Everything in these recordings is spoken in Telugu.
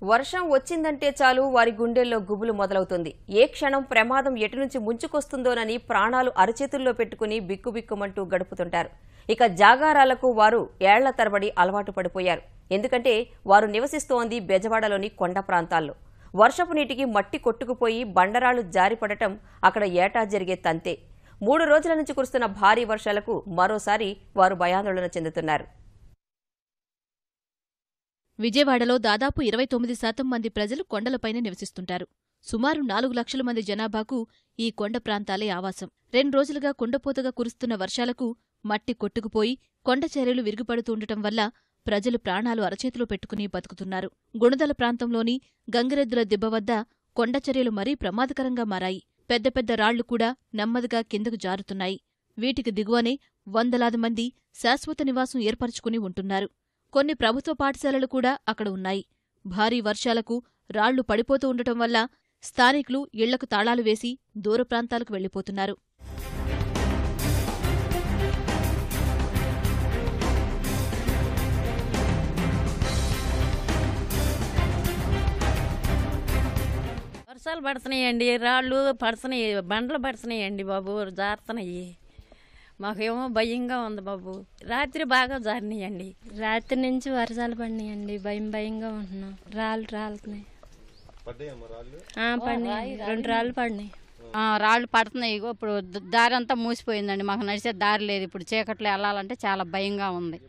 వర్షం వచ్చిందంటే చాలు వారి గుండెల్లో గుబులు మొదలవుతుంది. ఏ క్షణం ప్రమాదం ఎటు నుంచి ముంచుకొస్తుందోనని ప్రాణాలు అరచేతుల్లో పెట్టుకుని బిక్కుబిక్కుమంటూ గడుపుతుంటారు. ఇక జాగారాలకు వారు ఏళ్ల తరబడి అలవాటు పడిపోయారు. ఎందుకంటే వారు నివసిస్తోంది బెజవాడలోని కొండ ప్రాంతాల్లో. వర్షపు నీటికి మట్టి కొట్టుకుపోయి బండరాళ్లు జారిపడటం అక్కడ ఏటా జరిగే తంతే. 3 రోజుల నుంచి కురుస్తున్న భారీ వర్షాలకు మరోసారి వారు భయాందోళన చెందుతున్నారు. విజయవాడలో దాదాపు 29% మంది ప్రజలు కొండలపైన నివసిస్తుంటారు. సుమారు 4 లక్షల మంది జనాభాకు ఈ కొండ ప్రాంతాలే ఆవాసం. 2 రోజులుగా కుండపోతగా కురుస్తున్న వర్షాలకు మట్టి కొట్టుకుపోయి కొండ చర్యలు విరుగుపడుతుండటం వల్ల ప్రజలు ప్రాణాలు అరచేతిలో పెట్టుకుని బతుకుతున్నారు. గుణదల ప్రాంతంలోని గంగిరెద్దుల దిబ్బ వద్ద కొండచర్యలు మరీ ప్రమాదకరంగా మారాయి. పెద్ద పెద్ద రాళ్లు కూడా నెమ్మదిగా కిందకు జారుతున్నాయి. వీటికి దిగువనే వందలాది మంది శాశ్వత నివాసం ఏర్పరచుకుని ఉంటున్నారు. కొన్ని ప్రభుత్వ పాఠశాలలు కూడా అక్కడ ఉన్నాయి. భారీ వర్షాలకు రాళ్లు పడిపోతూ ఉండటం వల్ల స్థానికులు ఇళ్లకు తాళాలు వేసి దూర ప్రాంతాలకు వెళ్లిపోతున్నారు. వర్షాలు పడుతున్నాయండి, రాళ్ళు పడుతున్నాయి, బండ్లు పడుతున్నాయండి బాబు, జారుతున్నాయి. మాకేమో భయంగా ఉంది బాబు. రాత్రి బాగా జారినాయండి. రాత్రి నుంచి వర్షాలు పడినాయండి, భయంగా ఉంటున్నాం. రాళ్ళు రాలుతున్నాయి, పడినాయి, 2 రాళ్ళు పడినాయి. రాళ్ళు పడుతున్నాయి. ఇప్పుడు దారి అంతా మూసిపోయిందండి, మాకు నడిచే దారి లేదు. ఇప్పుడు చీకట్లో వెళ్ళాలంటే చాలా భయంగా ఉంది.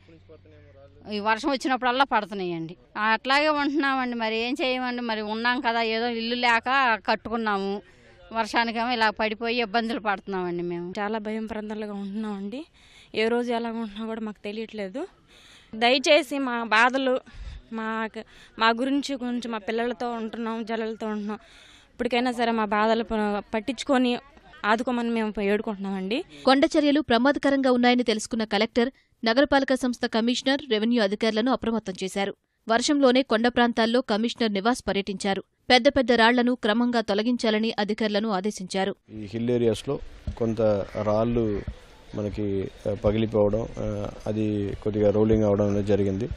ఈ వర్షం వచ్చినప్పుడల్లా పడుతున్నాయండి. అట్లాగే ఉంటున్నామండి. మరి ఏం చేయమండి, మరి ఉన్నాం కదా, ఏదో ఇల్లు లేక కట్టుకున్నాము. వర్షానికేమో ఇలా పడిపోయి ఇబ్బందులు పడుతున్నామండి. మేము చాలా భయం ప్రాంతాలుగా ఉంటున్నామండి. ఏ రోజు ఎలా ఉంటున్నా కూడా మాకు తెలియట్లేదు. దయచేసి మా బాధలు మా గురించి కొంచెం మా పిల్లలతో ఉంటున్నాం, జల్లలతో ఉంటున్నాం. ఇప్పటికైనా సరే మా బాధలు పట్టించుకొని ఆదుకోమని మేము ఏడుకుంటున్నామండి. కొండ చర్యలు ప్రమాదకరంగా ఉన్నాయని తెలుసుకున్న కలెక్టర్, నగరపాలక సంస్థ కమిషనర్, రెవెన్యూ అధికారులను అప్రమత్తం చేశారు. వర్షంలోనే కొండ ప్రాంతాల్లో కమిషనర్ నివాస్ పర్యటించారు. పెద్ద పెద్ద రాళ్లను క్రమంగా తొలగించాలని అధికారులను ఆదేశించారు. ఈ హిల్ ఏరియాస్లో కొంత రాళ్లు మనకి పగిలిపోవడం, అది కొద్దిగా రోలింగ్ అవడం అనేది జరిగింది.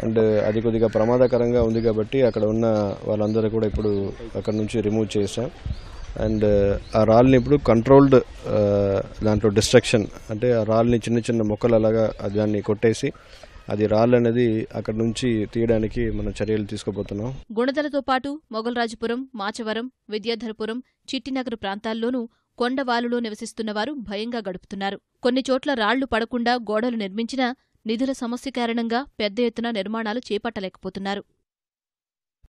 అండ్ అది కొద్దిగా ప్రమాదకరంగా ఉంది కాబట్టి అక్కడ ఉన్న వాళ్ళందరూ కూడా ఇప్పుడు అక్కడ నుంచి రిమూవ్ చేశాం. అండ్ ఆ రాళ్ళని ఇప్పుడు కంట్రోల్డ్ దాంట్లో డిస్ట్రక్షన్, అంటే ఆ రాళ్ళని చిన్న చిన్న మొక్కలు అలాగా దాన్ని కొట్టేసి అది రాళ్ళు అనేది అక్కడ నుంచి తీయడానికి మనం చర్యలు తీసుకోబోతున్నాం. గుణదలతో పాటు మొగల్రాజుపురం, మాచవరం, విద్యాధరపురం, చిట్టినగర్ ప్రాంతాల్లోనూ కొండవాలులో నివసిస్తున్నవారు భయంగా గడుపుతున్నారు. కొన్ని చోట్ల రాళ్లు పడకుండా గోడలు నిర్మించినా నిధుల సమస్య కారణంగా పెద్ద ఎత్తున నిర్మాణాలు చేపట్టలేకపోతున్నారు.